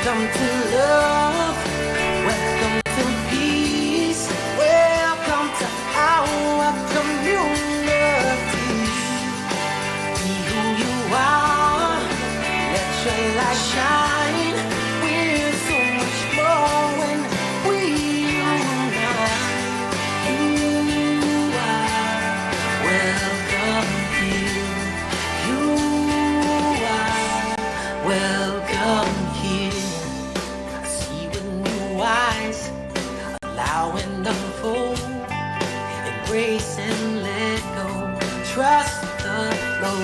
Welcome to love. Welcome to peace. Welcome to our community. Be who you are. Let your light shine. We're so much more when we unite. You are welcome here. You are welcome here. See with new eyes, allow and unfold, embrace and let go, trust the flow.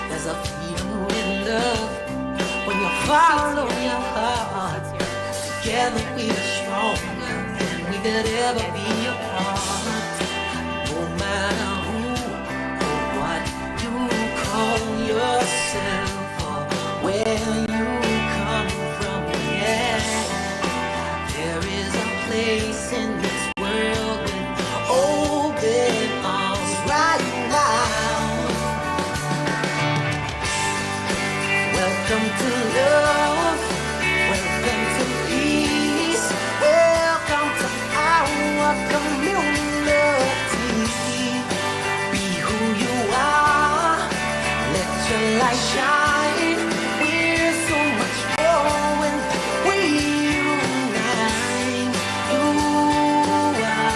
There's a freedom in love when you follow your heart. Together we are stronger than we could ever be apart. No matter who or what you call yourself or where you come from, yeah. There is a place in this world with open arms right now. Welcome to love. Welcome to peace. Welcome to our community. Be who you are. Let your light shine. We're so much more when we unite. You are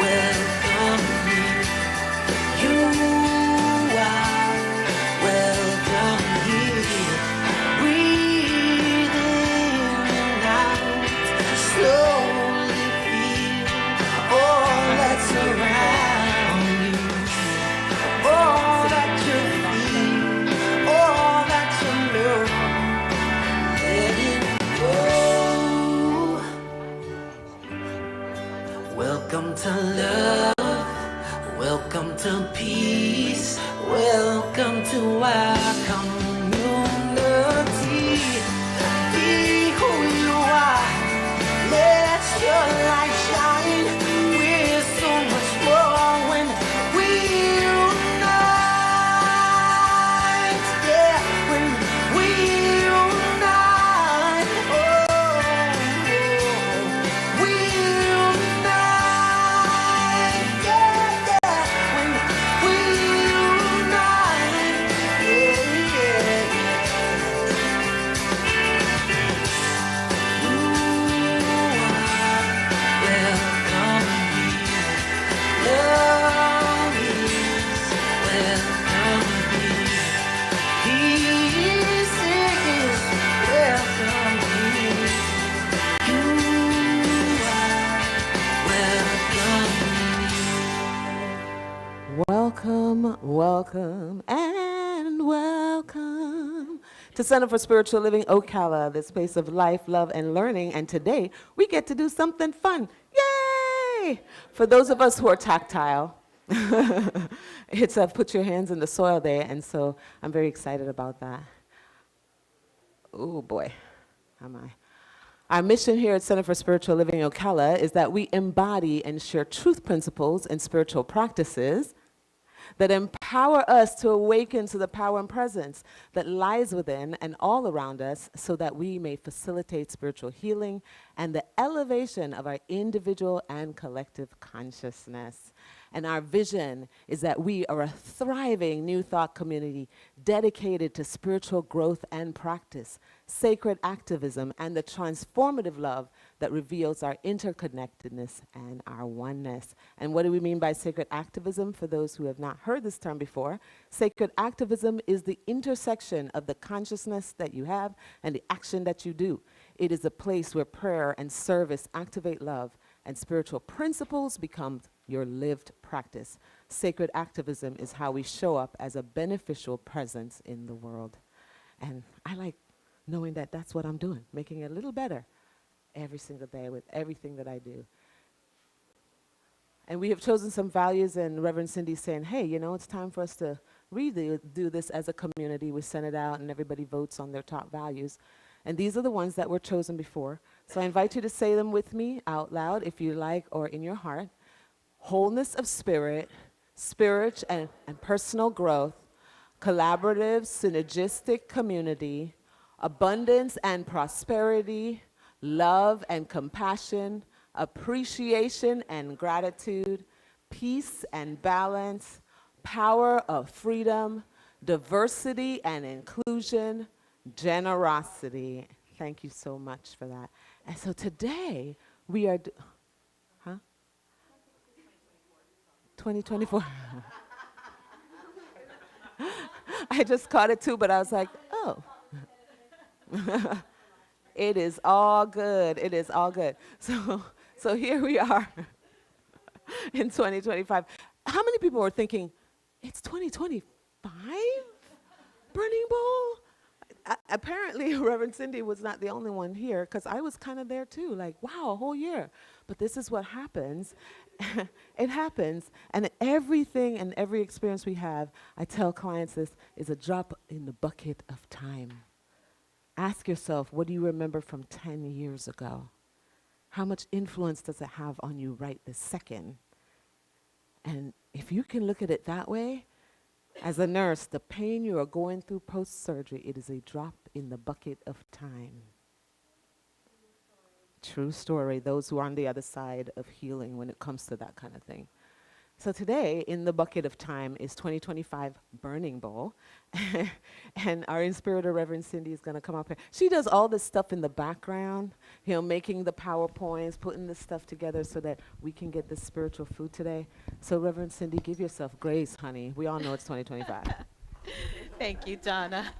welcome here. You are welcome here. Breathe in and out. Slowly feel all that's around you. All that you feel, all that you know, let it go. Welcome to love, welcome to peace, welcome to our community. Be who you are, let your light shine. We're so much more when we unite. Yeah, when we unite. Oh, we unite. Yeah, yeah, when we unite. Yeah, yeah, you are welcome here. Love is welcome here. Peace is welcome here. You are welcome here. Welcome, welcome, and welcome to Center for Spiritual Living Ocala, this place of life, love, and learning. And today, we get to do something fun. Yay! For those of us who are tactile, it's a put your hands in the soil day, and so I'm very excited about that. Oh boy, am I? Our mission here at Center for Spiritual Living Ocala is that we embody and share truth principles and spiritual practices that empower us to awaken to the power and presence that lies within and all around us so that we may facilitate spiritual healing and the elevation of our individual and collective consciousness. And our vision is that we are a thriving New Thought community dedicated to spiritual growth and practice, sacred activism, and the transformative love that reveals our interconnectedness and our oneness. And what do we mean by sacred activism? For those who have not heard this term before, sacred activism is the intersection of the consciousness that you have and the action that you do. It is a place where prayer and service activate love and spiritual principles become your lived practice. Sacred activism is how we show up as a beneficial presence in the world. And I like knowing that that's what I'm doing, making it a little better every single day with everything that I do. And we have chosen some values, and Reverend Cindy's saying, hey, you know, it's time for us to really do this as a community. We send it out and everybody votes on their top values. And these are the ones that were chosen before. So I invite you to say them with me out loud if you like or in your heart. Wholeness of spirit, spirit and personal growth, collaborative, synergistic community, abundance and prosperity, love and compassion, appreciation and gratitude, peace and balance, power of freedom, diversity and inclusion, generosity. Thank you so much for that. And so today we are, 2024. I just caught it too, but I was like, oh. It is all good. It is all good. So here we are in 2025. How many people were thinking, it's 2025? Burning Bowl? Apparently, Reverend Cindy was not the only one here, because I was kind of there too, like, wow, a whole year. But this is what happens. It happens, and everything and every experience we have, I tell clients this, is a drop in the bucket of time. Ask yourself, what do you remember from 10 years ago? How much influence does it have on you right this second? And if you can look at it that way, as a nurse, the pain you are going through post-surgery, it is a drop in the bucket of time. True story, those who are on the other side of healing when it comes to that kind of thing. So today, in the bucket of time is 2025 Burning Bowl. And our inspirator, Reverend Cindy, is going to come up here. She does all this stuff in the background, making the PowerPoints, putting this stuff together so that we can get this spiritual food today. So Reverend Cindy, give yourself grace, honey. We all know it's 2025. Thank you, Donna.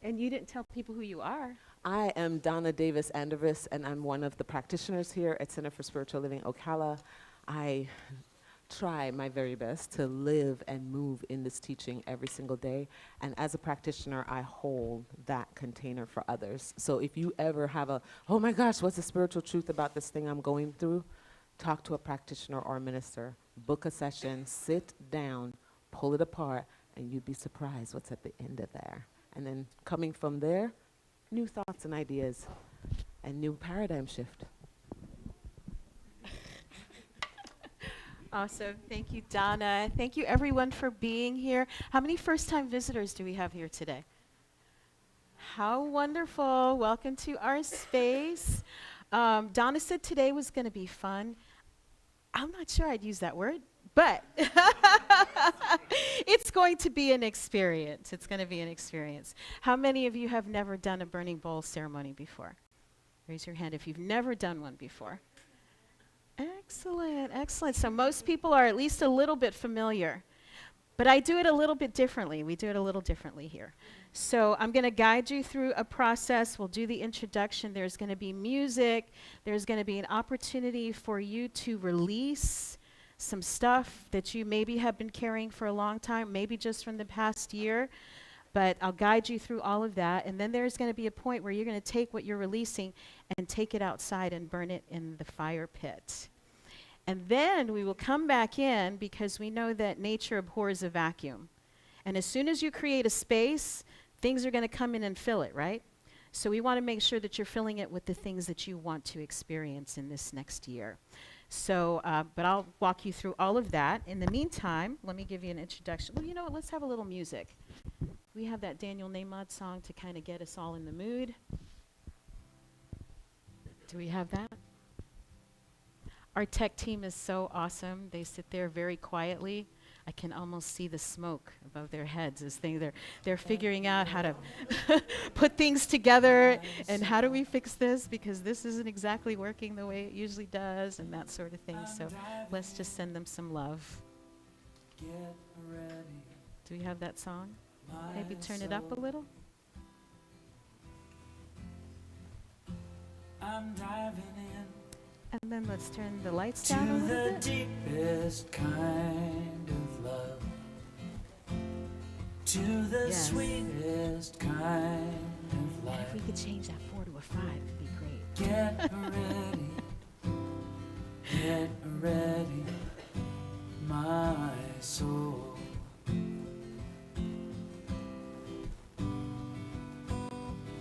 And you didn't tell people who you are. I am Donna Davis Andervis, and I'm one of the practitioners here at Center for Spiritual Living Ocala. I try my very best to live and move in this teaching every single day. And as a practitioner, I hold that container for others. So if you ever have oh my gosh, what's the spiritual truth about this thing I'm going through? Talk to a practitioner or a minister, book a session, sit down, pull it apart, and you'd be surprised what's at the end of there. And then coming from there, new thoughts and ideas and new paradigm shift. Awesome. Thank you, Donna. Thank you, everyone, for being here. How many first-time visitors do we have here today? How wonderful. Welcome to our space. Donna said today was going to be fun. I'm not sure I'd use that word, but it's going to be an experience. It's going to be an experience. How many of you have never done a burning bowl ceremony before? Raise your hand if you've never done one before. Excellent, excellent. So most people are at least a little bit familiar. But I do it a little bit differently. We do it a little differently here. So I'm going to guide you through a process. We'll do the introduction. There's going to be music. There's going to be an opportunity for you to release some stuff that you maybe have been carrying for a long time, maybe just from the past year. But I'll guide you through all of that. And then there's going to be a point where you're going to take what you're releasing and take it outside and burn it in the fire pit. And then we will come back in because we know that nature abhors a vacuum. And as soon as you create a space, things are going to come in and fill it, right? So we want to make sure that you're filling it with the things that you want to experience in this next year. So, but I'll walk you through all of that. In the meantime, let me give you an introduction. Well, you know what? Let's have a little music. We have that Daniel Nahmod song to kind of get us all in the mood. Do we have that? Our tech team is so awesome. They sit there very quietly. I can almost see the smoke above their heads as they're figuring out how to put things together and how do we fix this because this isn't exactly working the way it usually does and that sort of thing. So let's just send them some love. Do we have that song? Maybe turn it up a little. I'm diving in. And then let's turn the lights down a little bit. To the deepest kind of love. To the sweetest kind of life. And if we could change that 4 to a 5, it'd be great. Get ready, my soul.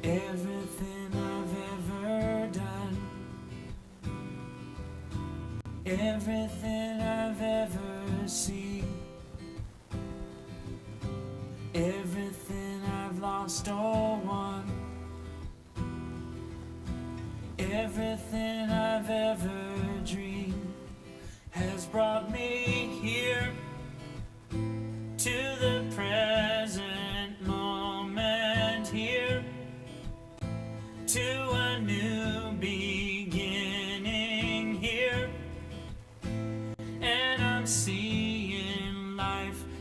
Everything I've ever done, everything I've ever seen, everything I've lost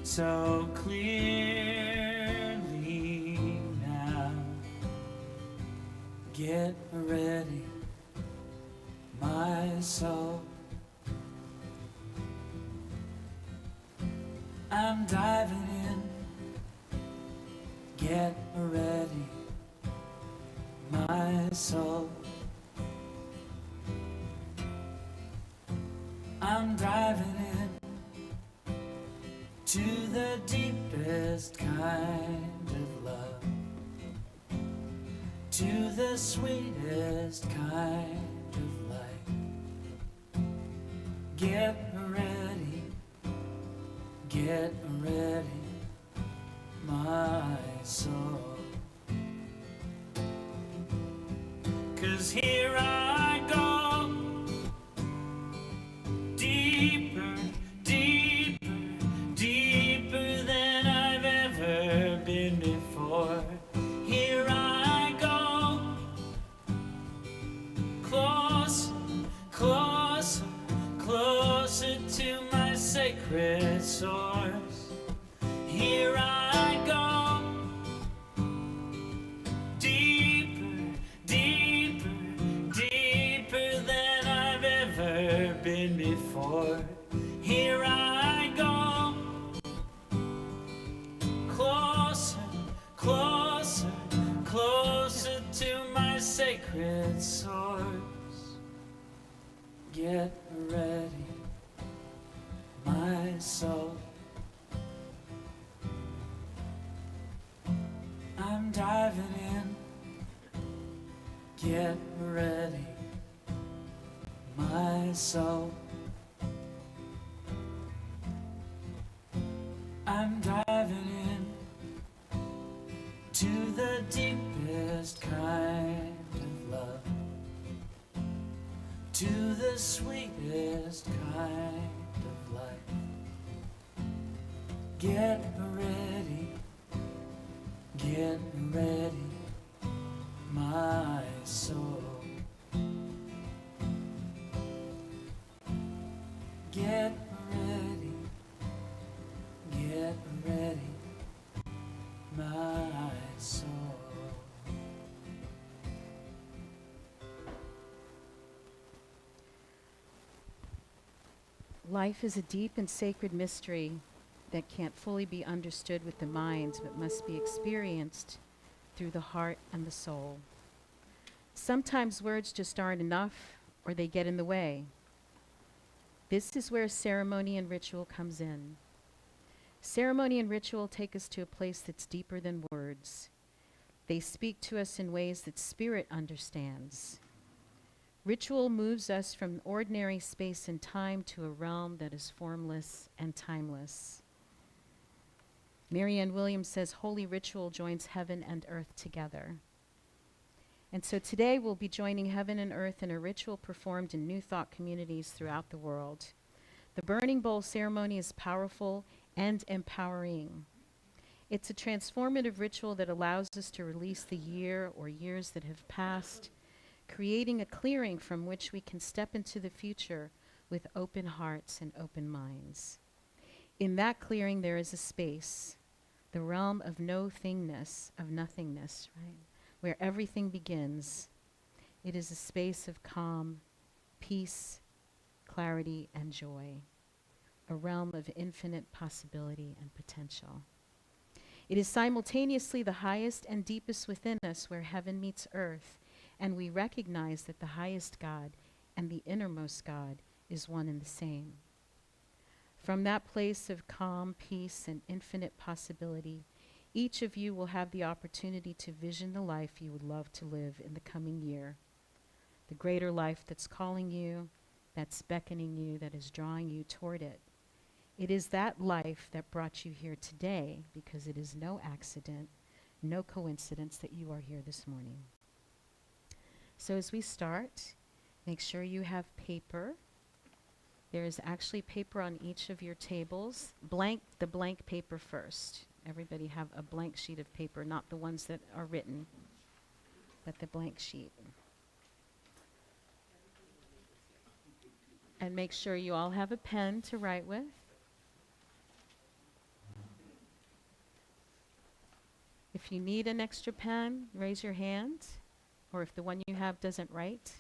so clearly now. Get ready, my soul. I'm diving in. Get ready, my soul. I'm diving in to the deepest kind of love, to the sweetest kind of life. Get ready, my soul. 'Cause here I go, deeper, deeper, deeper than I've ever been before. Here I go, closer, closer, closer to my sacred source. Here I go, deeper, deeper, deeper than I've ever been before. Here I go, closer, closer, closer to my sacred source. Get ready, my soul. I'm diving in. Get ready, my soul. I'm diving in to the deepest kind of love, to the sweetest kind of life. Get ready, my soul. Get ready, my soul. Life is a deep and sacred mystery that can't fully be understood with the mind, but must be experienced through the heart and the soul. Sometimes words just aren't enough, or they get in the way. This is where ceremony and ritual comes in. Ceremony and ritual take us to a place that's deeper than words. They speak to us in ways that spirit understands. Ritual moves us from ordinary space and time to a realm that is formless and timeless. Marianne Williams says, holy ritual joins heaven and earth together. And so today we'll be joining heaven and earth in a ritual performed in New Thought communities throughout the world. The Burning Bowl ceremony is powerful and empowering. It's a transformative ritual that allows us to release the year or years that have passed, creating a clearing from which we can step into the future with open hearts and open minds. In that clearing there is a space, the realm of no-thingness, of nothingness, right? Where everything begins. It is a space of calm, peace, clarity, and joy, a realm of infinite possibility and potential. It is simultaneously the highest and deepest within us, where heaven meets earth, and we recognize that the highest God and the innermost God is one and the same. From that place of calm, peace, and infinite possibility, each of you will have the opportunity to vision the life you would love to live in the coming year. The greater life that's calling you, that's beckoning you, that is drawing you toward it. It is that life that brought you here today, because it is no accident, no coincidence that you are here this morning. So as we start, make sure you have paper. There is actually paper on each of your tables. The blank paper first. Everybody have a blank sheet of paper, not the ones that are written, but the blank sheet. And make sure you all have a pen to write with. If you need an extra pen, raise your hand, or if the one you have doesn't write.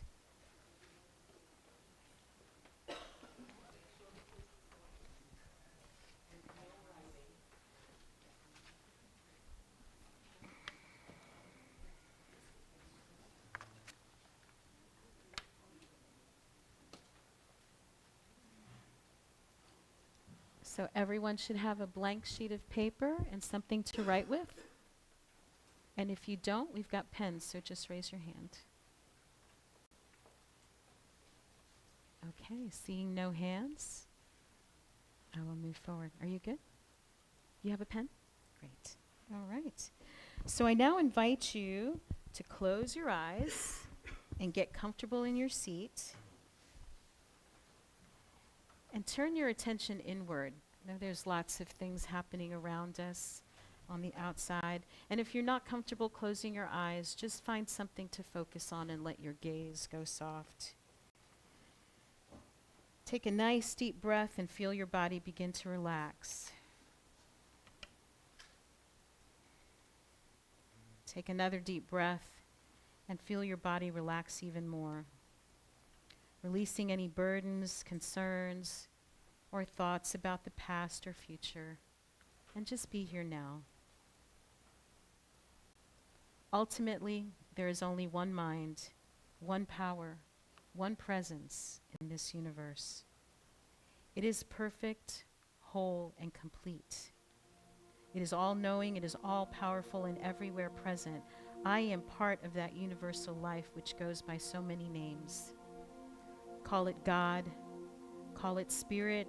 So everyone should have a blank sheet of paper and something to write with. And if you don't, we've got pens, so just raise your hand. Okay, seeing no hands, I will move forward. Are you good? You have a pen? Great. All right. So I now invite you to close your eyes and get comfortable in your seat. And turn your attention inward. I know there's lots of things happening around us on the outside. And if you're not comfortable closing your eyes, just find something to focus on and let your gaze go soft. Take a nice deep breath and feel your body begin to relax. Take another deep breath and feel your body relax even more. Releasing any burdens, concerns, or thoughts about the past or future, and just be here now. Ultimately, there is only one mind, one power, one presence in this universe. It is perfect, whole, and complete. It is all-knowing, it is all-powerful, and everywhere present. I am part of that universal life which goes by so many names. Call it God, call it Spirit,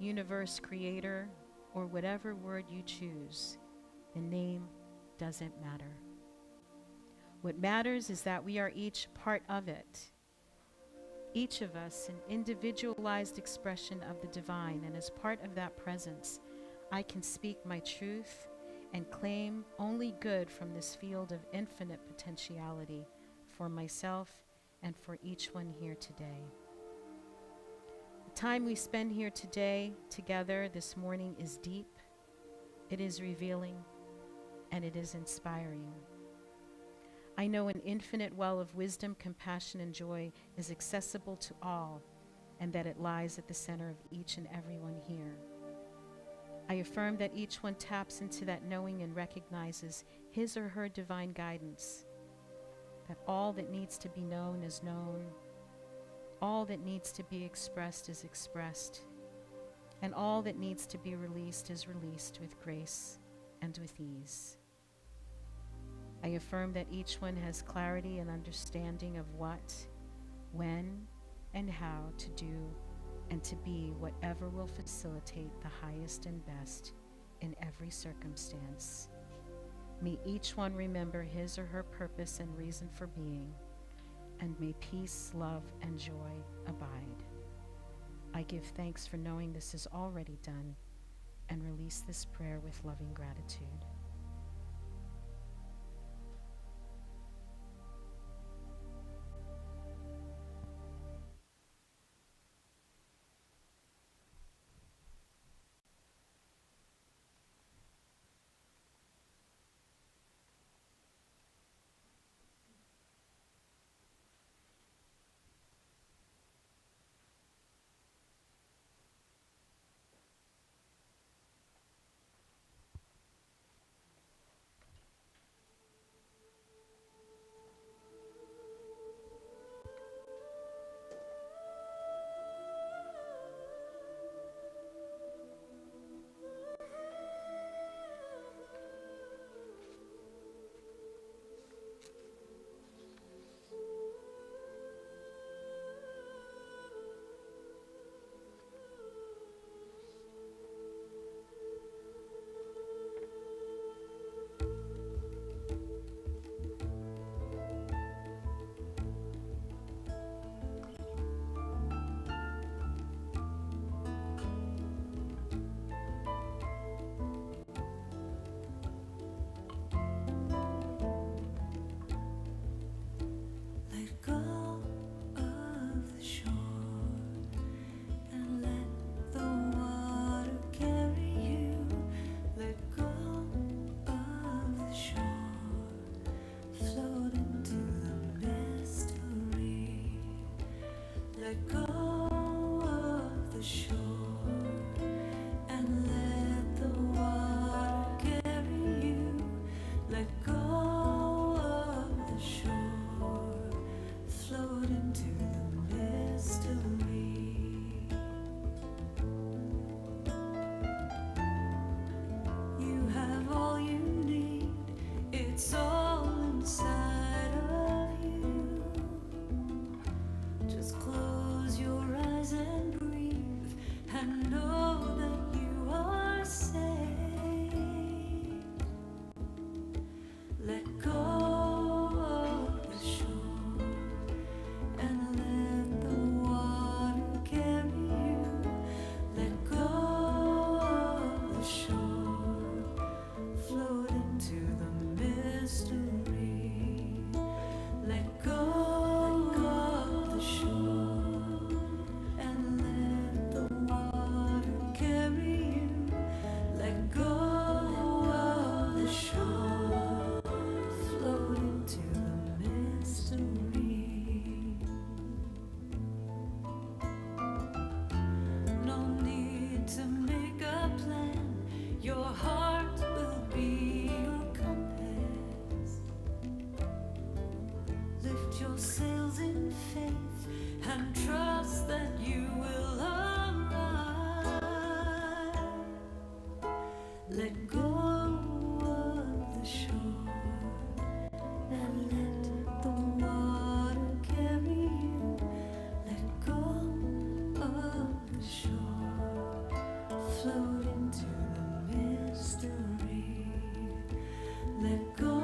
Universe, Creator, or whatever word you choose. The name doesn't matter. What matters is that we are each part of it. Each of us an individualized expression of the divine, and as part of that presence, I can speak my truth and claim only good from this field of infinite potentiality for myself and for each one here today. The time we spend here today together this morning is deep, it is revealing, and it is inspiring. I know an infinite well of wisdom, compassion, and joy is accessible to all, and that it lies at the center of each and every one here. I affirm that each one taps into that knowing and recognizes his or her divine guidance, that all that needs to be known is known, all that needs to be expressed is expressed, and all that needs to be released is released with grace and with ease. I affirm that each one has clarity and understanding of what, when, and how to do and to be whatever will facilitate the highest and best in every circumstance. May each one remember his or her purpose and reason for being, and may peace, love, and joy abide. I give thanks for knowing this is already done, and release this prayer with loving gratitude. Let go of the shore and let the water carry you. Let go of the shore, float into the mystery. Let go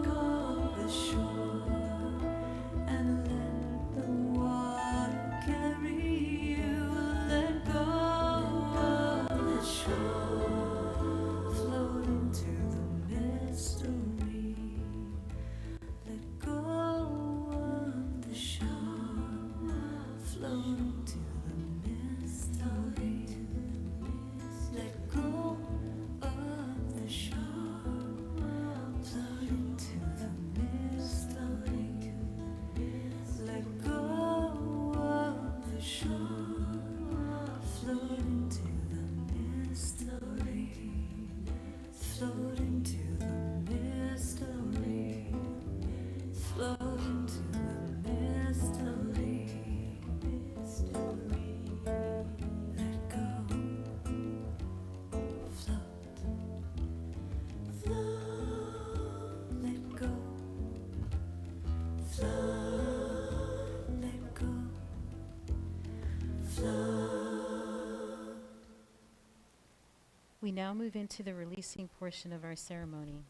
of the shore and let the water carry you. Let go of the shore, float into the mystery. Let go of the shore, float into the mystery. Let go of the shore, float into the mystery. Let go of the shore, float into the mystery. Float into the mystery. Float into the mystery. Let go. Float. Float. Let go. Float. Let go. Float. We now move into the releasing portion of our ceremony.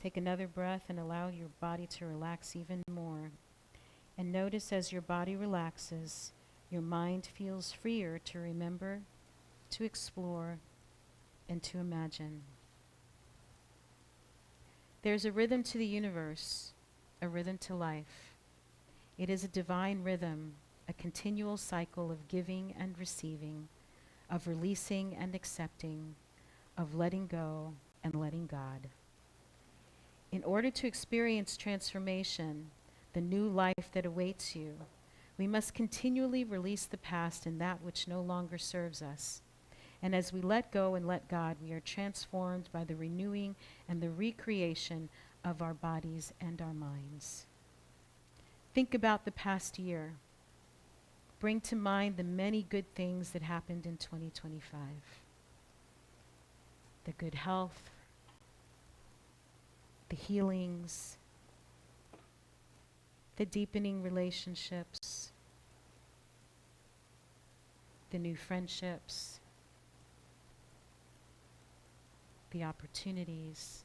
Take another breath and allow your body to relax even more. And notice as your body relaxes, your mind feels freer to remember, to explore, and to imagine. There's a rhythm to the universe, a rhythm to life. It is a divine rhythm, a continual cycle of giving and receiving, of releasing and accepting, of letting go and letting God. In order to experience transformation, the new life that awaits you, we must continually release the past and that which no longer serves us. And as we let go and let God, we are transformed by the renewing and the recreation of our bodies and our minds. Think about the past year. Bring to mind the many good things that happened in 2025. The good health, the healings, the deepening relationships, the new friendships, the opportunities,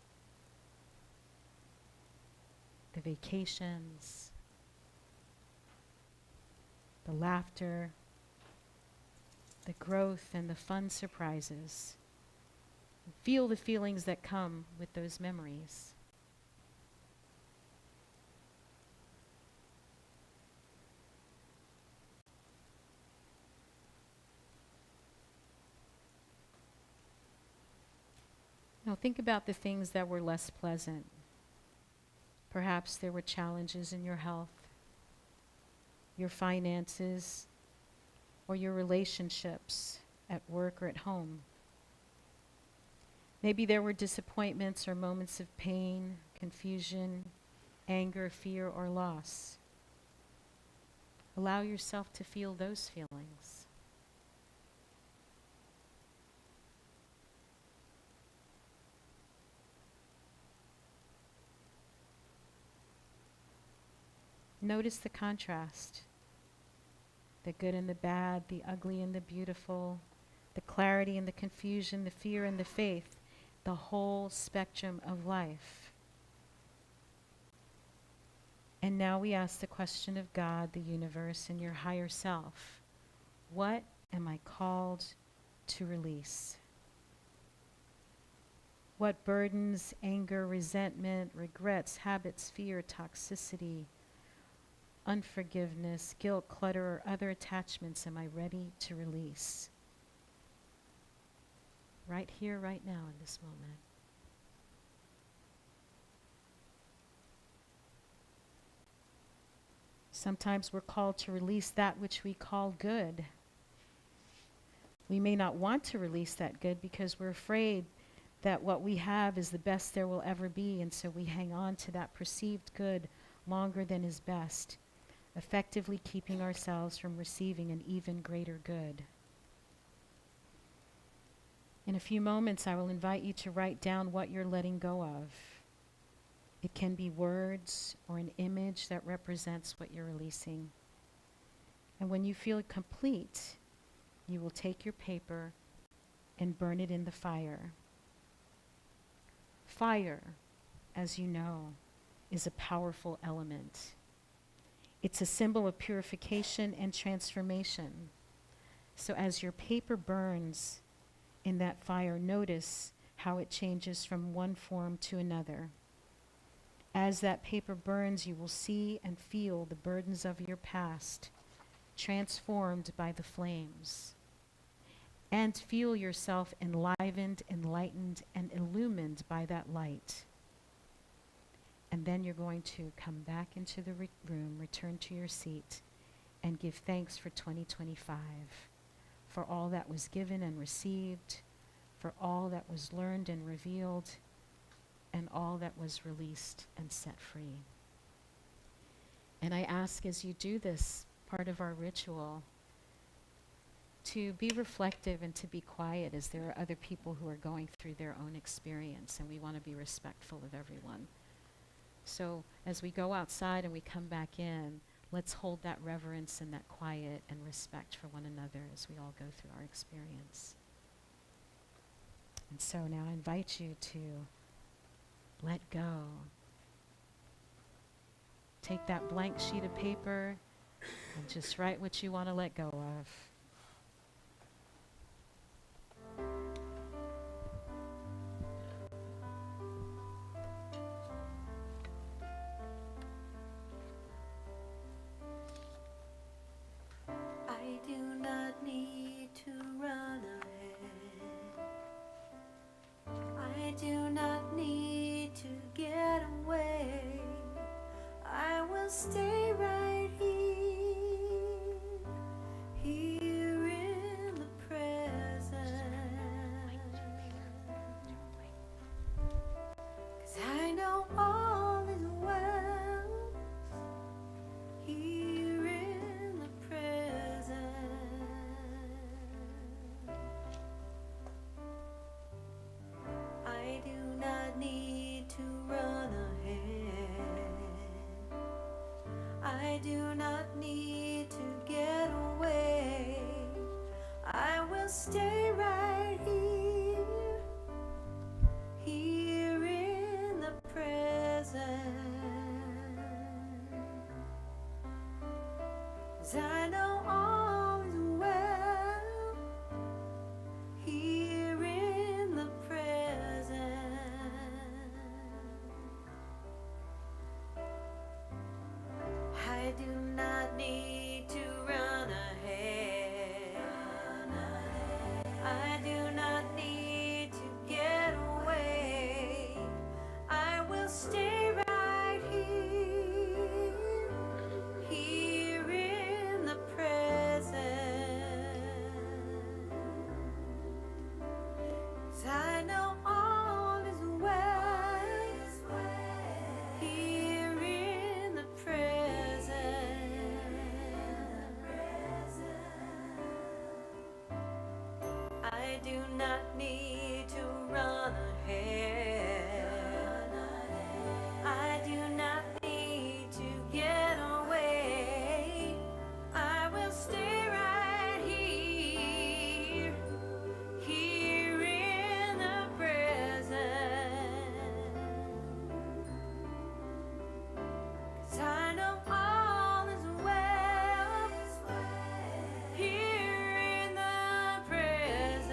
the vacations, the laughter, the growth, and the fun surprises. Feel the feelings that come with those memories. Now think about the things that were less pleasant. Perhaps there were challenges in your health, your finances, or your relationships at work or at home. Maybe there were disappointments or moments of pain, confusion, anger, fear, or loss. Allow yourself to feel those feelings. Notice the contrast, the good and the bad, the ugly and the beautiful, the clarity and the confusion, the fear and the faith, the whole spectrum of life. And now we ask the question of God, the universe, and your higher self. What am I called to release? What burdens, anger, resentment, regrets, habits, fear, toxicity, unforgiveness, guilt, clutter, or other attachments am I ready to release? Right here, right now, in this moment. Sometimes we're called to release that which we call good. We may not want to release that good because we're afraid that what we have is the best there will ever be, and so we hang on to that perceived good longer than is best, effectively keeping ourselves from receiving an even greater good. In a few moments, I will invite you to write down what you're letting go of. It can be words or an image that represents what you're releasing. And when you feel complete, you will take your paper and burn it in the fire. Fire, as you know, is a powerful element. It's a symbol of purification and transformation. So as your paper burns in that fire, notice how it changes from one form to another. As that paper burns, you will see and feel the burdens of your past transformed by the flames, and feel yourself enlivened, enlightened, and illumined by that light. And then you're going to come back into the room, return to your seat, and give thanks for 2025, for all that was given and received, for all that was learned and revealed, and all that was released and set free. And I ask, as you do this part of our ritual, to be reflective and to be quiet, as there are other people who are going through their own experience, and we want to be respectful of everyone. So as we go outside and we come back in, let's hold that reverence and that quiet and respect for one another as we all go through our experience. And so now I invite you to let go. Take that blank sheet of paper and just write what you want to let go of. I do not need to run ahead. I do not need to get away. I will stay right here, here in the present. 'Cause I know all is well, here in the present. I do not need to run ahead. I do not need to get away. I will stay right here, here in the present. 'Cause I know all is well, here in the present. I do not need to run ahead. I do not need to get away. I will stay right here, here in the present. 'Cause I know all is well, here in the present. I do not need to run ahead. I do not need to get away. I will stay right here, here in the present. 'Cause I know all is well, here in the present.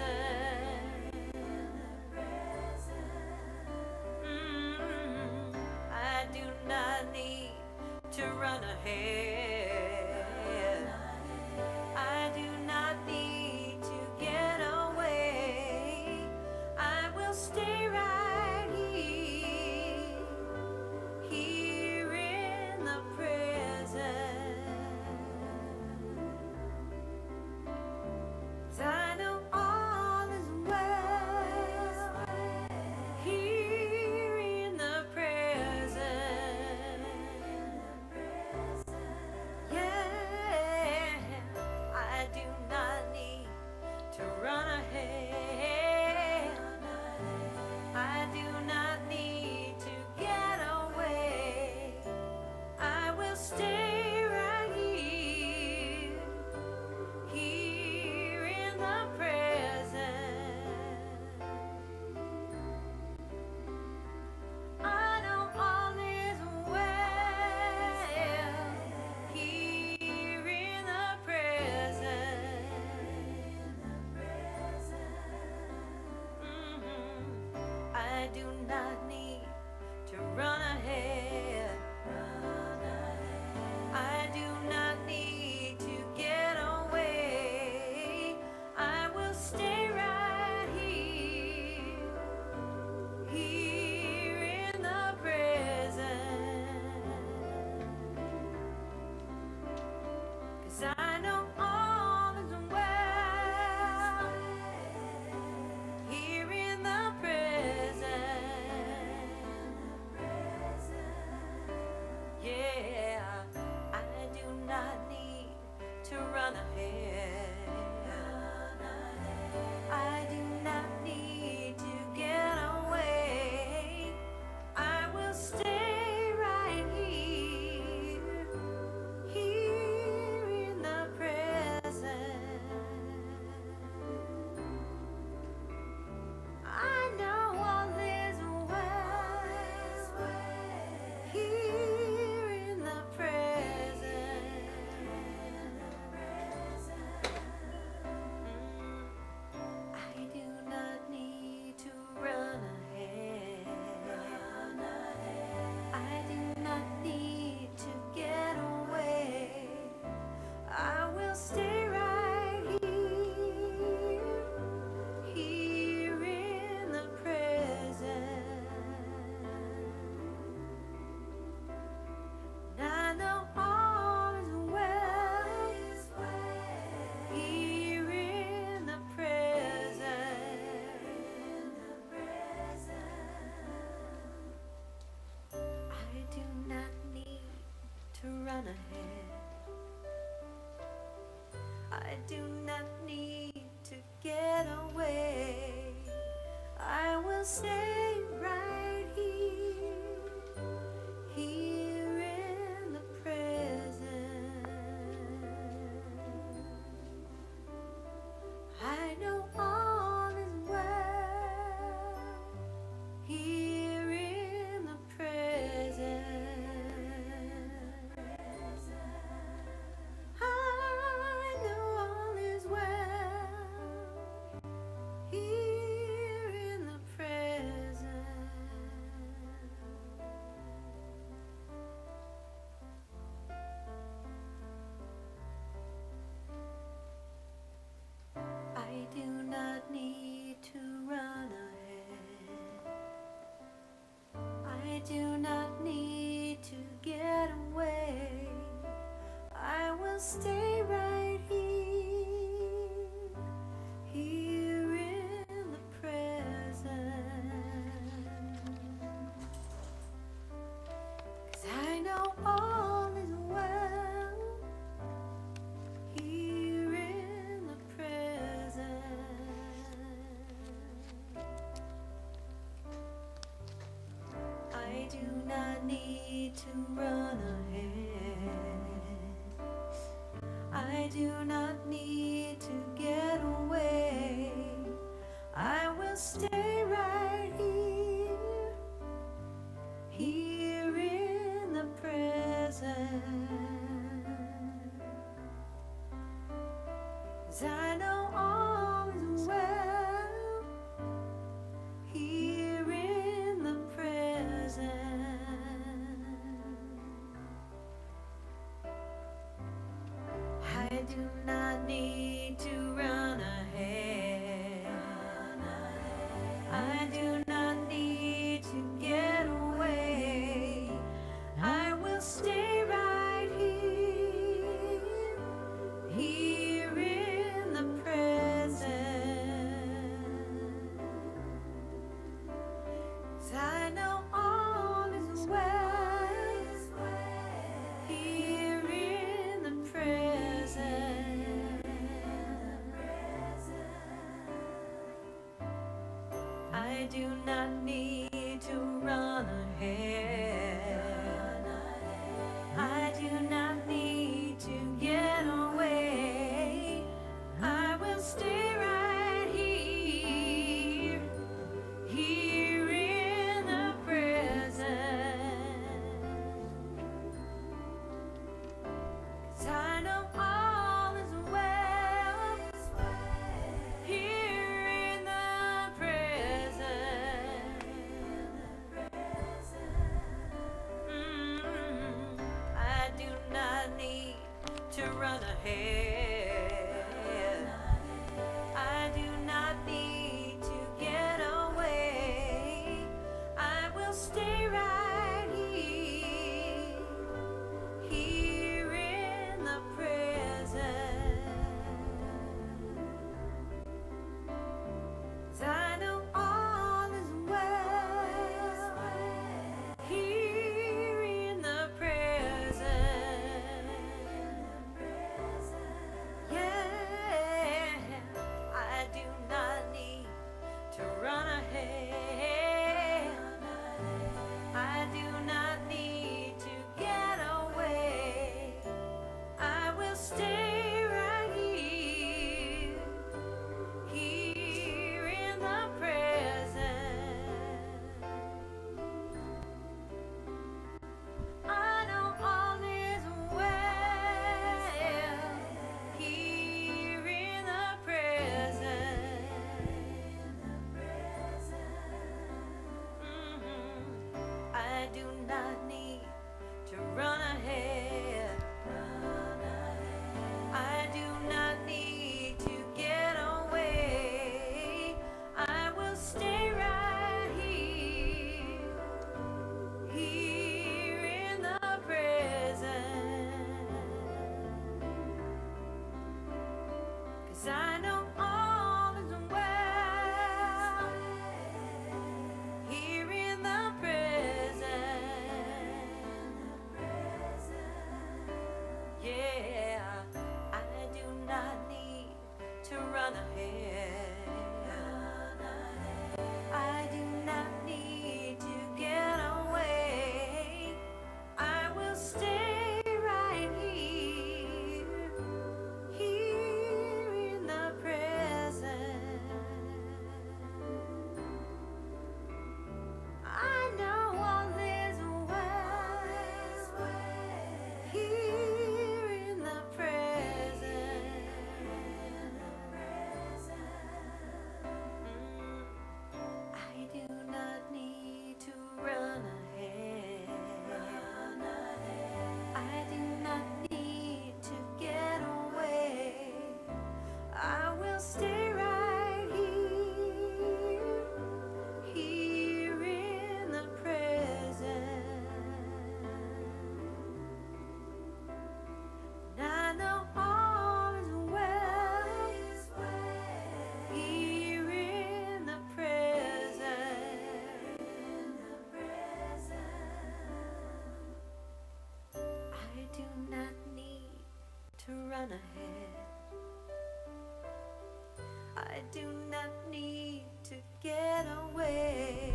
will stay right here, here in the present. I know all is well, here in the present. I know all is well, here in the present. I do not need to run ahead. I do not need to get away. I will stay right here, here in the present. 'Cause I know all is well, here in the present. I do not need to run ahead. I do not need to get away. I will stay right here, here in the present. 'Cause I know all is well, here in the present. I do not need to run ahead. I do not need to get away. I will stay right here, here in the present. 'Cause I know all is well, here in the present. I do not need to run ahead. I do not need to get away. I will stay right here, here in the present. 'Cause I know all is well, here in the present. plan ahead. I do not need to get away.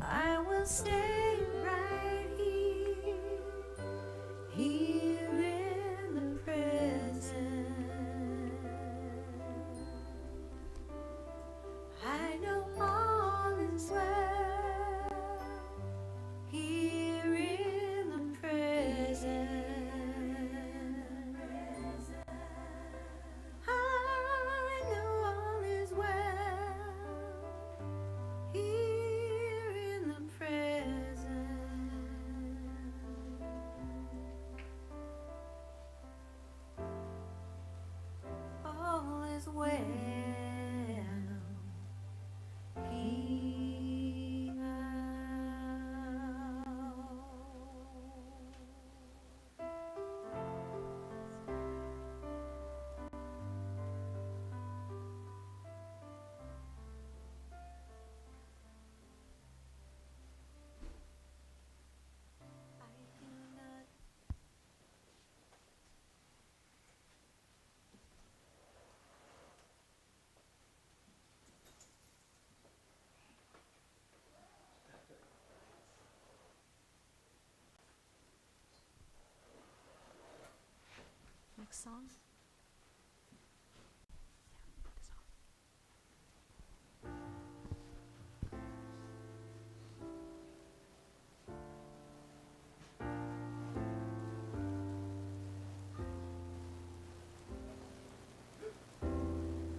I will stay right here, here in the present. I know all is well, here in the present. I know all is well, here in the present. All is well. Next song.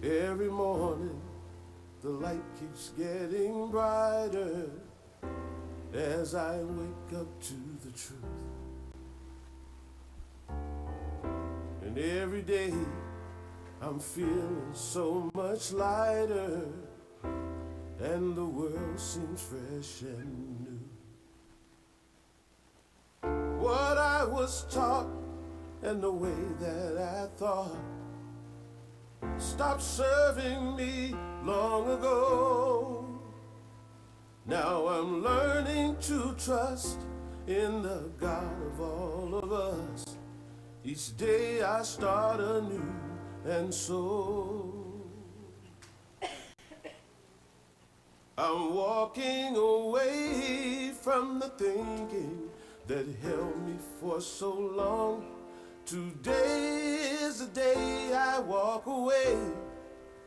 Every morning, the light keeps getting brighter as I wake up to the truth. And every day, I'm feeling so much lighter, and the world seems fresh and new. What I was taught and the way that I thought stopped serving me long ago. Now I'm learning to trust in the God of all of us. Each day I start anew, and so I'm walking away from the thinking that held me for so long. Today is the day I walk away.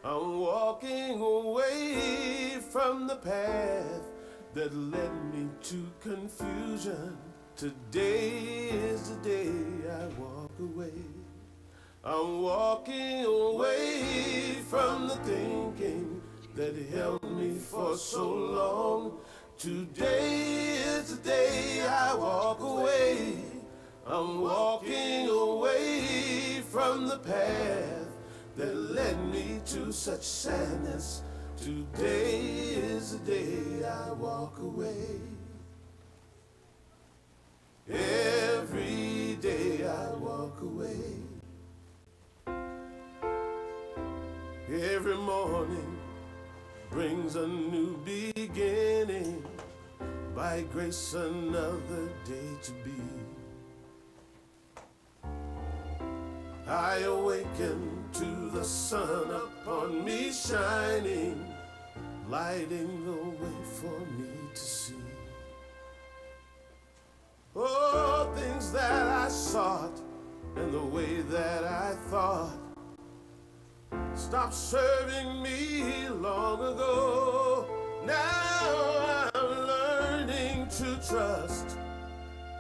I'm walking away from the path that led me to confusion. Today is the day I walk away. I'm walking away from the thinking that held me for so long. Today is the day I walk away. I'm walking away from the path that led me to such sadness. Today is the day I walk away. Every day I walk away. Every morning brings a new beginning. By grace another day to be. I awaken to the sun upon me shining, lighting the way for me to see. Oh, things that I sought and the way that I thought stopped serving me long ago. Now I'm learning to trust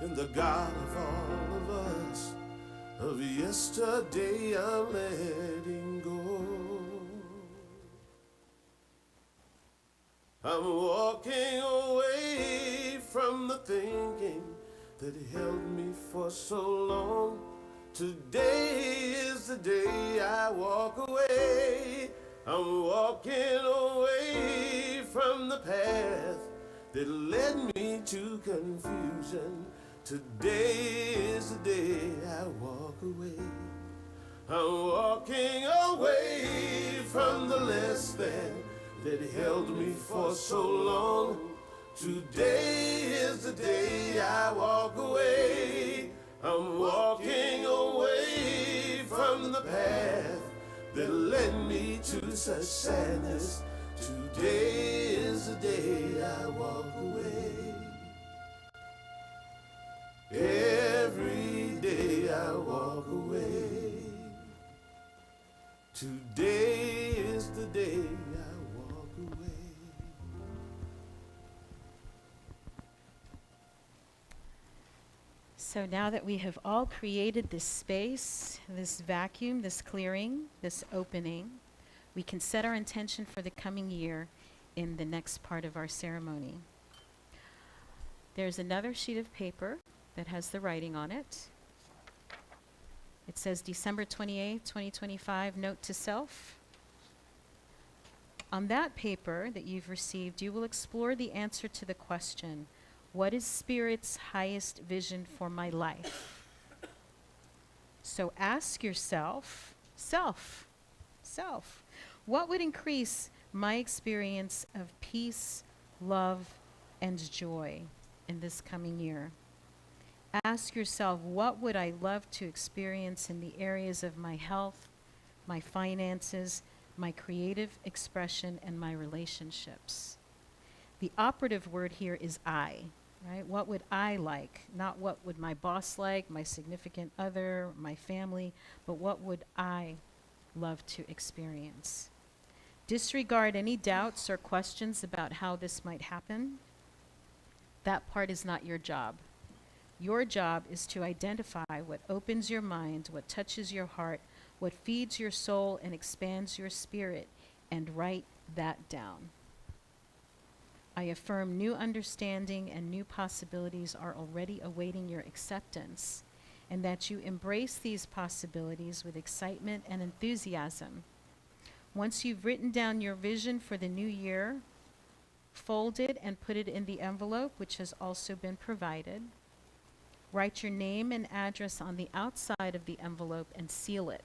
in the God of all of us. Of yesterday I'm letting go. I'm walking away from the thinking that held me for so long. Today is the day I walk away. I'm walking away from the path that led me to confusion. Today is the day I walk away. I'm walking away from the less than that held me for so long. Today is the day I walk away. I'm walking away from path that led me to such sadness. Today is the day I walk away. Every day I walk away. Today is the day I walk away. So now that we have all created this space, this vacuum, this clearing, this opening, we can set our intention for the coming year in the next part of our ceremony. There's another sheet of paper that has the writing on it. It says December 28th, 2025, note to self. On that paper that you've received, you will explore the answer to the question, what is Spirit's highest vision for my life? So ask yourself, self, what would increase my experience of peace, love, and joy in this coming year? Ask yourself, what would I love to experience in the areas of my health, my finances, my creative expression, and my relationships? The operative word here is I, right? What would I like? Not what would my boss like, my significant other, my family, but what would I love to experience? Disregard any doubts or questions about how this might happen. That part is not your job. Your job is to identify what opens your mind, what touches your heart, what feeds your soul and expands your spirit, and write that down. I affirm new understanding and new possibilities are already awaiting your acceptance, and that you embrace these possibilities with excitement and enthusiasm. Once you've written down your vision for the new year, fold it and put it in the envelope, which has also been provided. Write your name and address on the outside of the envelope and seal it.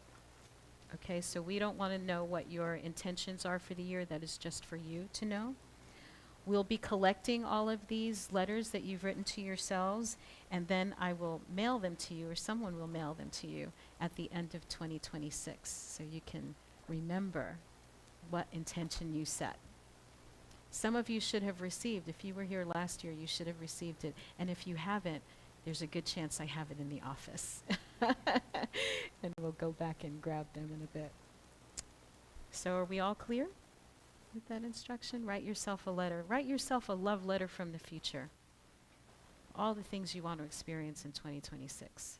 Okay, so we don't want to know what your intentions are for the year. That is just for you to know. We'll be collecting all of these letters that you've written to yourselves, and then I will mail them to you, or someone will mail them to you at the end of 2026, so you can remember what intention you set. Some of you should have received, if you were here last year, you should have received it, and if you haven't, there's a good chance I have it in the office. And we'll go back and grab them in a bit. So are we all clear with that instruction? Write yourself a letter. Write yourself a love letter from the future. All the things you want to experience in 2026.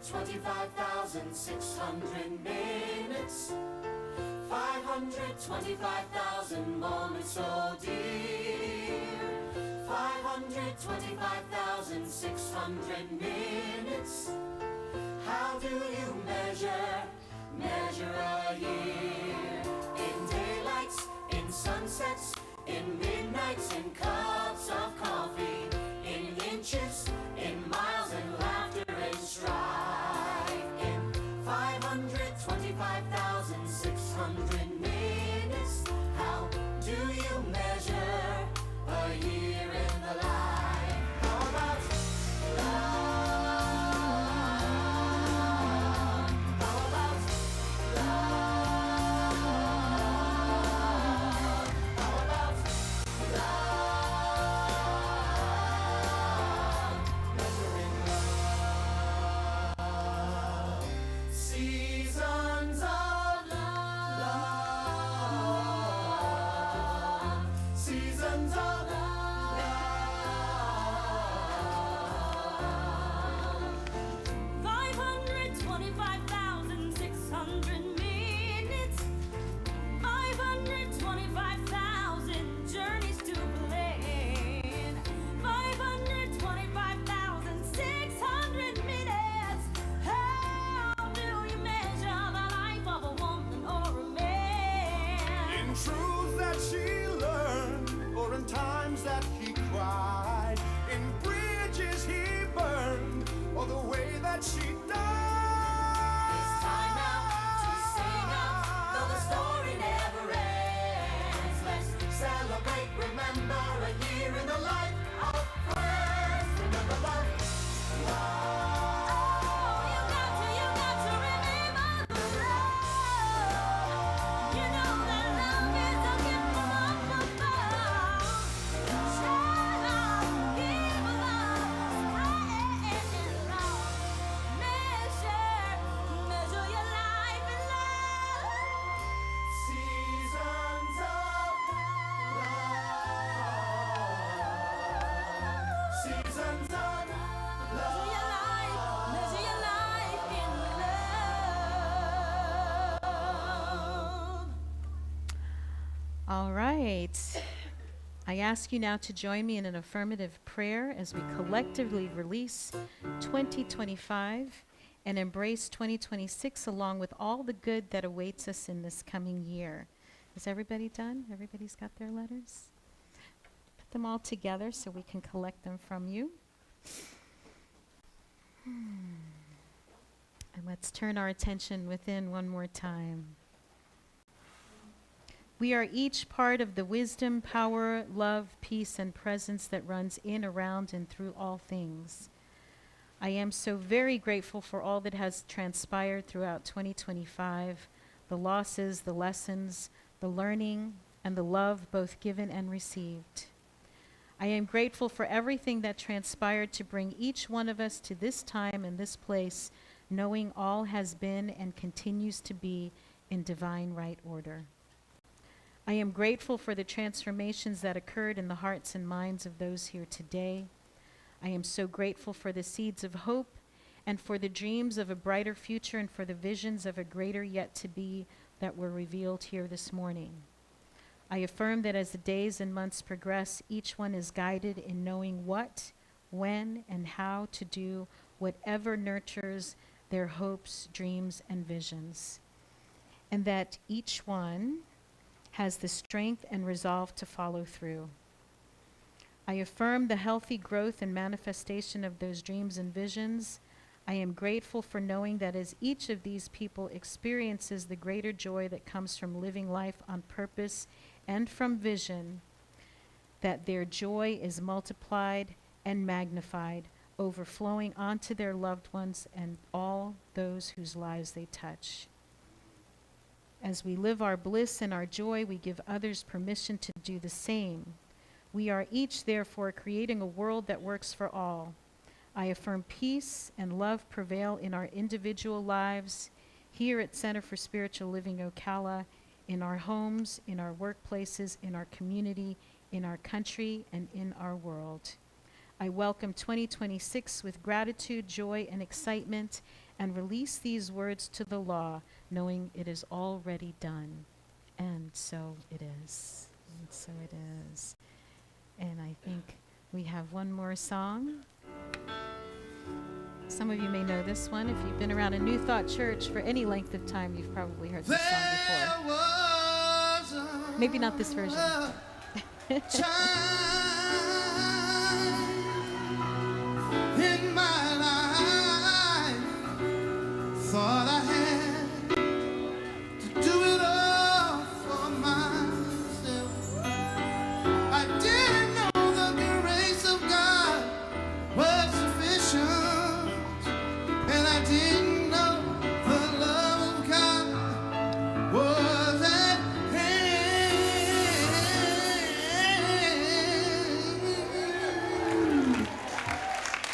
525,600 minutes, 525,000 moments so dear, 525,600 minutes. How do you measure a year? In daylights, in sunsets, in midnights, in cups of coffee, in inches, in miles, and laughter and strife. In 525,600 minutes, how do you measure a year in the life? How about love? How about love? How about love? Measuring love. Seasons of love. Seasons of love. 525,600 minutes, 525,000 journeys to plan, 525,600 minutes. How do you measure the life of a woman or a man? In truths that she learned, or in times that he cried, in bridges he burned, or the way that she died. It's time now to sing out, though the story never ends. Let's celebrate, remember a year in the life of friends. Remember love, love. You got to remember the love. You know that love is a gift from up above. Share love, give love, spread love. Measure your life in love. Seasons of love. Seasons of Measure your life in love. All right. I ask you now to join me in an affirmative prayer as we collectively release 2025 and embrace 2026 along with all the good that awaits us in this coming year. Is everybody done? Everybody's got their letters? Put them all together so we can collect them from you. And let's turn our attention within one more time. We are each part of the wisdom, power, love, peace, and presence that runs in, around, and through all things. I am so very grateful for all that has transpired throughout 2025, the losses, the lessons, the learning, and the love both given and received. I am grateful for everything that transpired to bring each one of us to this time and this place, knowing all has been and continues to be in divine right order. I am grateful for the transformations that occurred in the hearts and minds of those here today. I am so grateful for the seeds of hope and for the dreams of a brighter future and for the visions of a greater yet to be that were revealed here this morning. I affirm that as the days and months progress, each one is guided in knowing what, when, and how to do whatever nurtures their hopes, dreams, and visions. And that each one has the strength and resolve to follow through. I affirm the healthy growth and manifestation of those dreams and visions. I am grateful for knowing that as each of these people experiences the greater joy that comes from living life on purpose and from vision, that their joy is multiplied and magnified, overflowing onto their loved ones and all those whose lives they touch. As we live our bliss and our joy, we give others permission to do the same. We are each, therefore, creating a world that works for all. I affirm peace and love prevail in our individual lives, here at Center for Spiritual Living Ocala, in our homes, in our workplaces, in our community, in our country, and in our world. I welcome 2026 with gratitude, joy, and excitement, and release these words to the law, knowing it is already done. And so it is. And so it is. And I think we have one more song. Some of you may know this one. If you've been around a New Thought Church for any length of time, you've probably heard this song before. Was Maybe not this version. a time in my life, thought I had to do it all for myself. I didn't know the grace of God was sufficient, and I didn't know the love of God was at hand.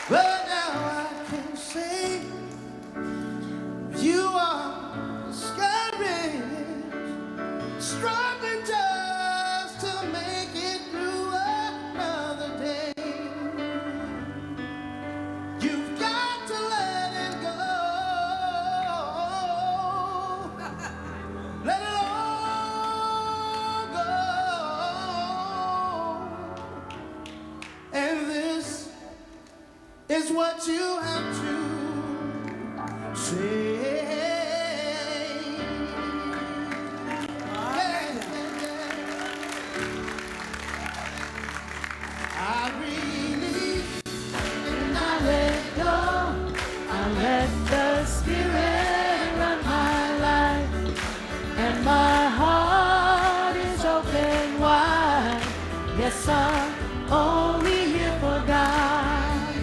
But now I can say you are discouraged, struggling just to make it through another day. You've got to let it go. Let it all go. And this is what you have to say. I release and I let go. I let the Spirit run my life, and my heart is open wide. Yes, I'm only here for God.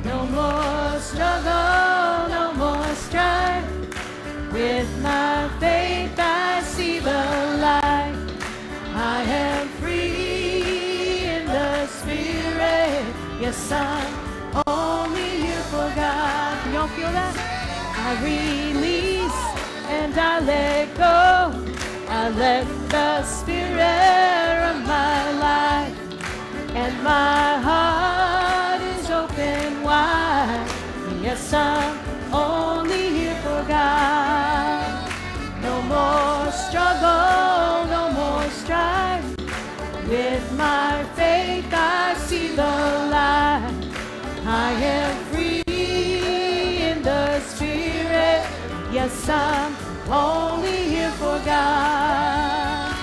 No more struggle, no more strife. With my faith I see the light. I am free in the Spirit. Yes, I'm only here for God. Can y'all feel that? I release and I let go. I let the Spirit run my life, and my heart is open wide. Yes, I'm only here for God. No more struggle, no more strife. With my faith I see the light. I am free in the Spirit. Yes, I'm only here for God.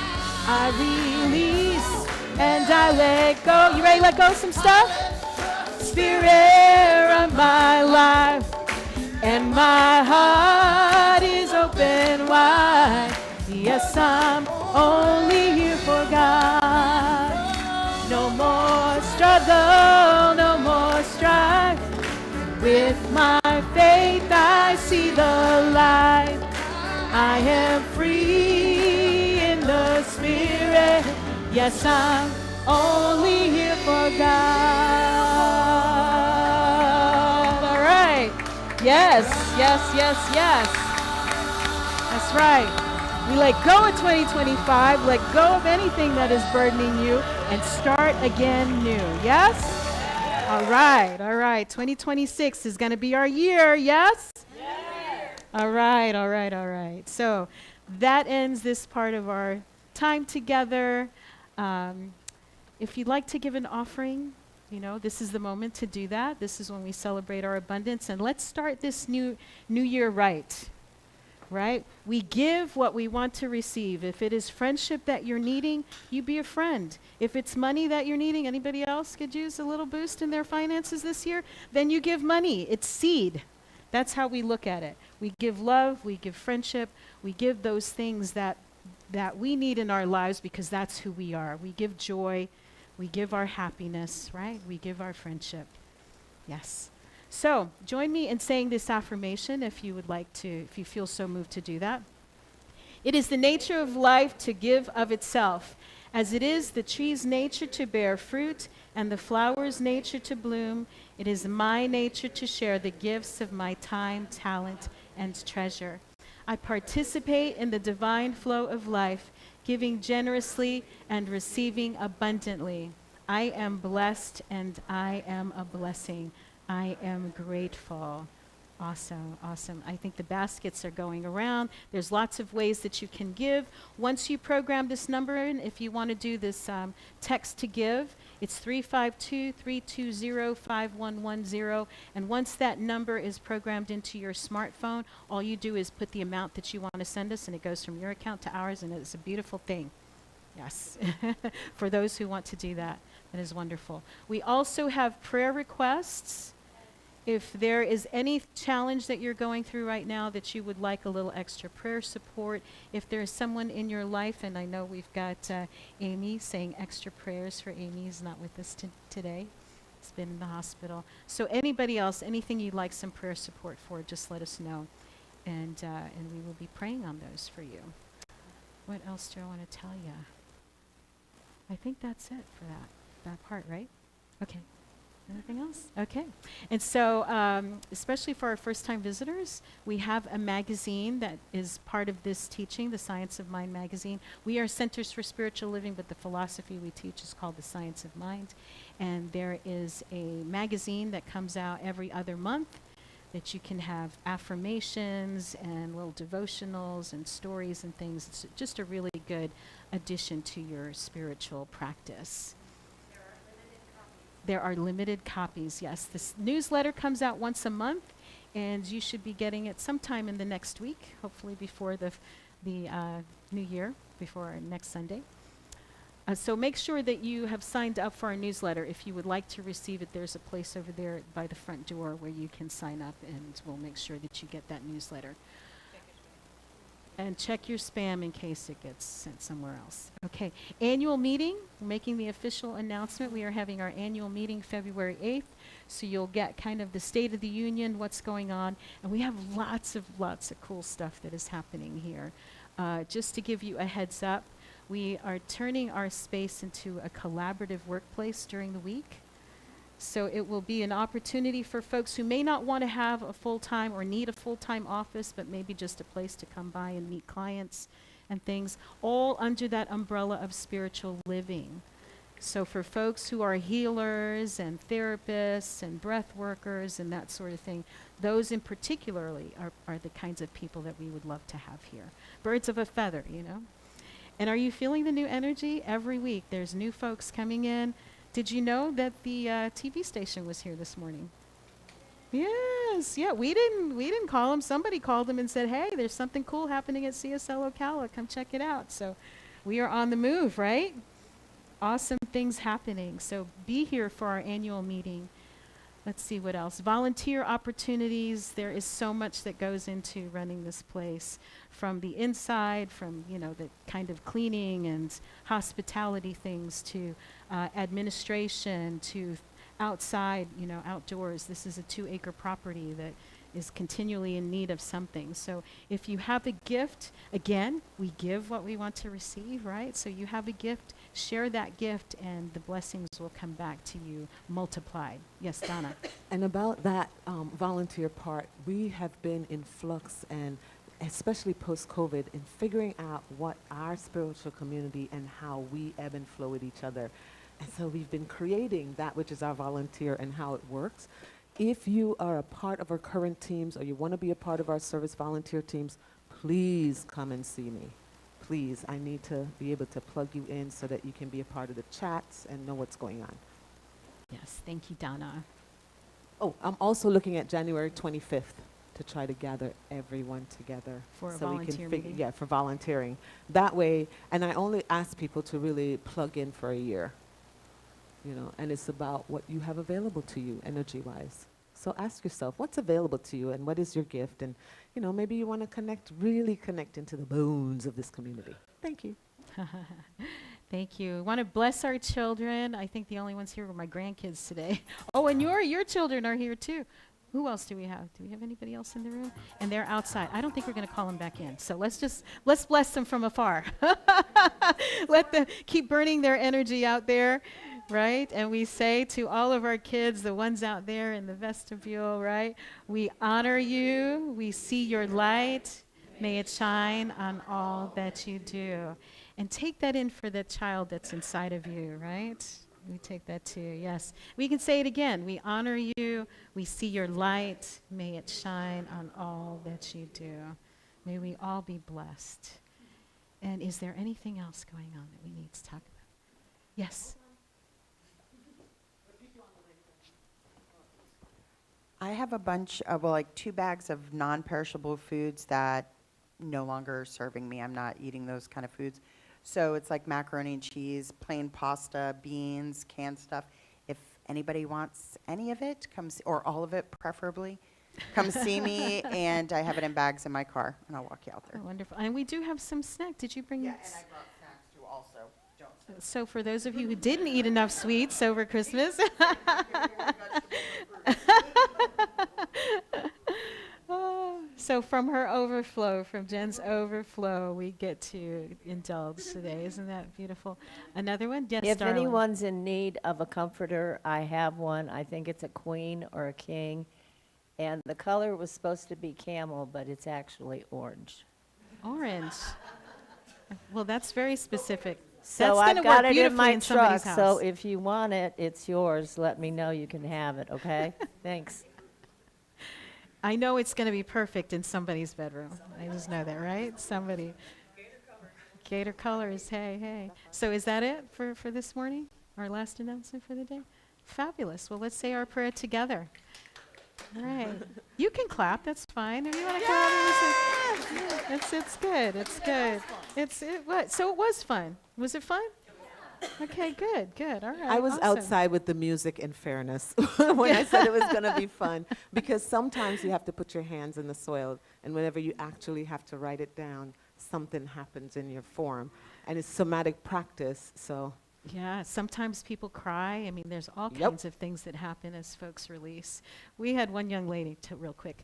I release and I let go. You ready to let go of some stuff? Spirit of my life, and my heart is open wide. Yes, I'm only here for God. No more struggle, no more strife. With my faith I see the light. I am free in the Spirit. Yes, I'm only here for God. All right. Yes, yes, yes, yes. That's right. We let go of 2025, let go of anything that is burdening you, and start again new. Yes? All right, all right. 2026 is going to be our year, yes? All right, all right, all right. So that ends this part of our time together. If you'd like to give an offering, you know, this is the moment to do that. This is when we celebrate our abundance. And let's start this new year right. Right? We give what we want to receive. If it is friendship that you're needing, you be a friend. If it's money that you're needing, anybody else could use a little boost in their finances this year? Then you give money. It's seed. That's how we look at it. We give love, we give friendship, we give those things that we need in our lives because that's who we are. We give joy, we give our happiness, right? We give our friendship. Yes. So join me in saying this affirmation if you would like to, if you feel so moved to do that. It is the nature of life to give of itself, as it is the tree's nature to bear fruit and the flower's nature to bloom. It is my nature to share the gifts of my time, talent, and treasure. I participate in the divine flow of life, giving generously and receiving abundantly. I am blessed and I am a blessing. I am grateful. Awesome, awesome. I think the baskets are going around. There's lots of ways that you can give. Once you program this number in, if you want to do this text to give, it's 352-320-5110. And once that number is programmed into your smartphone, all you do is put the amount that you want to send us, and it goes from your account to ours, and it's a beautiful thing. Yes, for those who want to do that, that is wonderful. We also have prayer requests. If there is any challenge that you're going through right now that you would like a little extra prayer support, if there is someone in your life, and I know we've got Amy saying extra prayers for Amy, is not with us today. It's been in the hospital. So anybody else, anything you'd like some prayer support for, just let us know. And we will be praying on those for you. What else do I want to tell you? I think that's it for that part, right? Okay. Anything else? Okay. And so, especially for our first-time visitors, we have a magazine that is part of this teaching, the Science of Mind magazine. We are Centers for Spiritual Living, but the philosophy we teach is called the Science of Mind. And there is a magazine that comes out every other month that you can have affirmations and little devotionals and stories and things. It's just a really good addition to your spiritual practice. There are limited copies, yes. This newsletter comes out once a month, and you should be getting it sometime in the next week, hopefully before the new year, before our next Sunday. So make sure that you have signed up for our newsletter. If you would like to receive it, there's a place over there by the front door where you can sign up, and we'll make sure that you get that newsletter. And check your spam in case it gets sent somewhere else. Okay, annual meeting, we're making the official announcement. We are having our annual meeting February 8th, so you'll get kind of the State of the Union, what's going on, and we have lots of cool stuff that is happening here. Just to give you a heads up, we are turning our space into a collaborative workplace during the week. So it will be an opportunity for folks who may not want to have a full-time or need a full-time office, but maybe just a place to come by and meet clients and things, all under that umbrella of spiritual living. So for folks who are healers and therapists and breath workers and that sort of thing, those in particularly are the kinds of people that we would love to have here. Birds of a feather, you know. And are you feeling the new energy? Every week there's new folks coming in. Did you know that the TV station was here this morning? Yes, yeah, we didn't call them. Somebody called them and said, hey, there's something cool happening at CSL Ocala. Come check it out. So we are on the move, right? Awesome things happening. So be here for our annual meeting. Let's see what else. Volunteer opportunities. There is so much that goes into running this place, from the inside, from the kind of cleaning and hospitality things, to administration, to outside, outdoors. This is a 2-acre property that is continually in need of something. So if you have a gift, again, we give what we want to receive, right? So you have a gift, share that gift, and the blessings will come back to you multiplied. Yes, Donna? And about that volunteer part, we have been in flux, and especially post-COVID, in figuring out what our spiritual community and how we ebb and flow with each other. And so we've been creating that which is our volunteer and how it works. If you are a part of our current teams or you want to be a part of our service volunteer teams, please come and see me. Please, I need to be able to plug you in so that you can be a part of the chats and know what's going on. Yes, thank you, Donna. Oh, I'm also looking at January 25th to try to gather everyone together. For a so we volunteer can meeting? Yeah, for volunteering. That way, and I only ask people to really plug in for a year. And it's about what you have available to you energy-wise. So ask yourself, what's available to you and what is your gift? And, maybe you want to really connect into the bones of this community. Thank you. Thank you. I want to bless our children. I think the only ones here were my grandkids today. Oh, and your children are here too. Who else do we have? Do we have anybody else in the room? And they're outside. I don't think we're going to call them back in. So let's bless them from afar. Let them keep burning their energy out there, right? And we say to all of our kids, the ones out there in the vestibule, right? We honor you. We see your light. May it shine on all that you do. And take that in for the child that's inside of you, right? We take that too, yes. We can say it again. We honor you. We see your light. May it shine on all that you do. May we all be blessed. And is there anything else going on that we need to talk about? Yes. I have a bunch of, well, like 2 bags of non-perishable foods that no longer are serving me. I'm not eating those kind of foods. So it's like macaroni and cheese, plain pasta, beans, canned stuff. If anybody wants any of it, or all of it preferably, come see me, and I have it in bags in my car, and I'll walk you out there. Oh, wonderful. And we do have some snack. Did you bring Yeah, and s- I brought snacks too also. Don't So for those of you who didn't eat enough sweets over Christmas, so from her overflow, from Jen's overflow, we get to indulge today. Isn't that beautiful? Another one? Yes, If darling. anyone's in need of a comforter, I have one. I think it's a queen or a king. And the color was supposed to be camel, but it's actually orange. Orange. Well, that's very specific. So That's I've gonna got work it in beautifully my in truck, somebody's so house. if you want it, it's yours. Let me know you can have it, okay? Thanks. I know it's going to be perfect in somebody's bedroom. I just know that, right? Somebody. Gator colors. Hey, hey. So is that it for this morning? Our last announcement for the day? Fabulous. Well, let's say our prayer together. All right. You can clap. That's fine. If you want to clap, it's good. It's good. So it was fun. Was it fun? Okay, good, good. All right. I was awesome. outside with the music, in fairness, when I said it was going to be fun. Because sometimes you have to put your hands in the soil, and whenever you actually have to write it down, something happens in your form. And it's somatic practice, so Yeah, sometimes people cry. I mean, there's all Yep. kinds of things that happen as folks release. We had one young lady, real quick.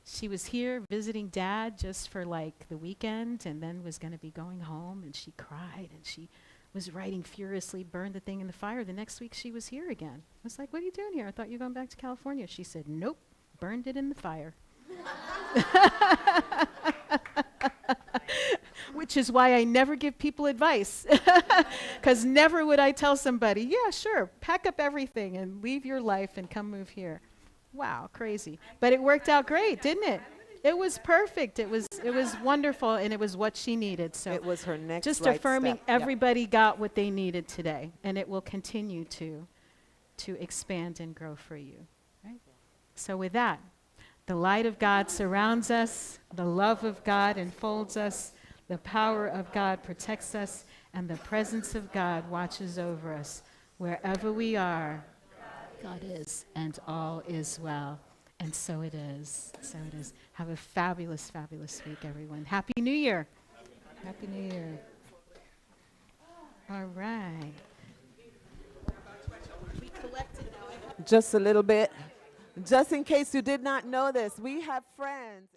She was here visiting Dad just for like the weekend, and then was going to be going home, and she cried, and she was writing furiously, burned the thing in the fire. The next week she was here again. I was like, what are you doing here? I thought you were going back to California. She said, nope, burned it in the fire. Which is why I never give people advice. Because never would I tell somebody, yeah, sure, pack up everything and leave your life and come move here. Wow, crazy. But it worked out great, didn't it? It was perfect. It was wonderful, and it was what she needed. So it was her next just right affirming step. Yep. everybody got what they needed today, and it will continue to expand and grow for you. Right? So with that, the light of God surrounds us, the love of God enfolds us, the power of God protects us, and the presence of God watches over us. Wherever we are, God is, and all is well. And so it is. So it is. Have a fabulous, fabulous week, everyone. Happy New Year. Happy New Year. All right. We collected now. Just a little bit. Just in case you did not know this, we have friends.